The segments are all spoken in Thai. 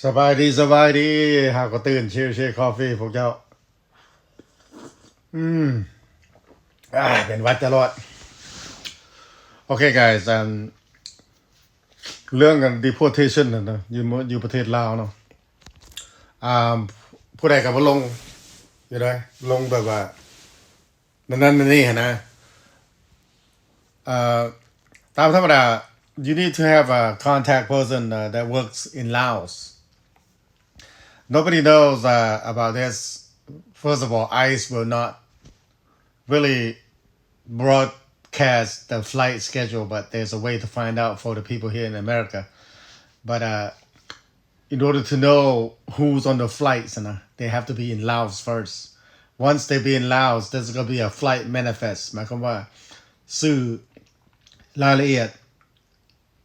สบายดีหาก็ตื่นเชียร์คอฟฟี่พวกเจ้าเป็นวัดตลอดโอเค guys เรื่องกัน deportation นะอยู่ประเทศลาวเนาะผู้ใดก็บ่ลงอยู่ได้ลงแบบว่านั่นนี่นะตามธรรมดา you need to have a contact person that works in Laos. Nobody knows about this. First of all, ICE will not really broadcast the flight schedule, but there's a way to find out for the people here in America. But in order to know who's on the flights, they have to be in Laos first. Once they be in Laos, there's going to be a flight manifest. หมายความว่าสื่อรายละเอียด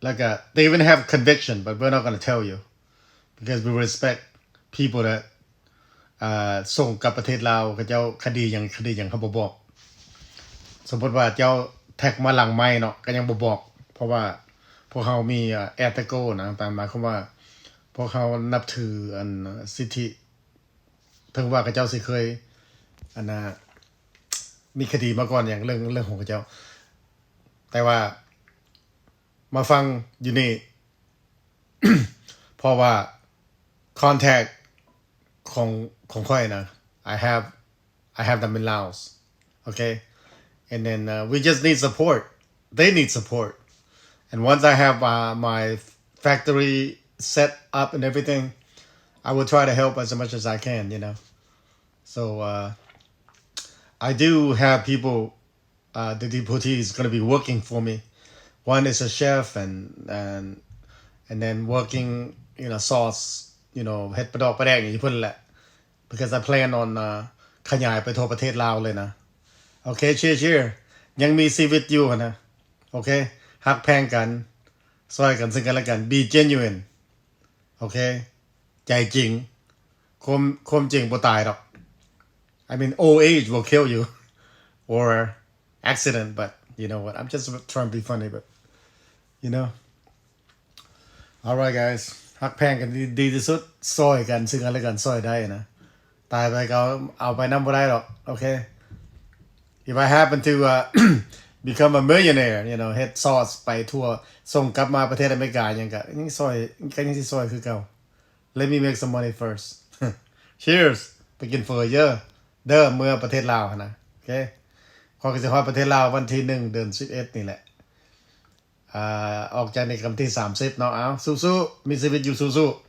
like they even have conviction, but we're not going to tell you because we respect people that ส่งกลับประเทศลาวเขาเจ้าคดีอย่างเขาบ่บอกสมมุติว่าเจ้าแท็กมาหลังไม้เนาะก็ยังบ่บอกเพราะว่าพวกเขามีแอตโกนะตามหมายความว่าพวกเขานับถืออันสิทธิถึงว่าเขาเจ้าสิเคยอันมีคดีมาก่อนอย่างเรื่องของเขาเจ้าแต่ว่ามาฟังอยู่นี่ เพราะว่า contact ของค่อยนะ I have them in Laos okay and then we just need support they need support and once I have my factory set up and everything I will try to help as much as I can you know so I do have people the deportees going to be working for me one is a chef and then working sauce you know เฮ็ดปลาดอกปลาแดงอย่างนี้พุ่นแหละ because I plan on ขยายไปทั่วประเทศลาวเลยนะโอเคเชียร์ยังมีชีวิตอยู่นะโอเคฮักแพงกันซอยกันซึ่งกันและกัน be genuine โอเคใจจริงคมจริงบ่ตายดอก I mean old age will kill you or accident but you know what I'm just trying to be funny but you know alright guys ฮักแพงกันดีที่สุดซอยกันซึ่งกันและกันซอยได้นะตายไปก็เอาไปนำบ่ได้หรอกโอเค if I happen to become a millionaire you know เฮ็ดซอสไปทั่วส่งกลับมาประเทศอเมริกายังก็ยังซอยก็ยังสิซอยคือเก่า let me make some money first cheers ไปกินเฟอเยอะเด้อเมื่อประเทศลาวนะโอเคขอสิฮอดประเทศลาววันที่1เดือน11นี่แหละออกจากในวันที่30เนาะเอาสู้ๆมีชีวิตอยู่สู้ๆ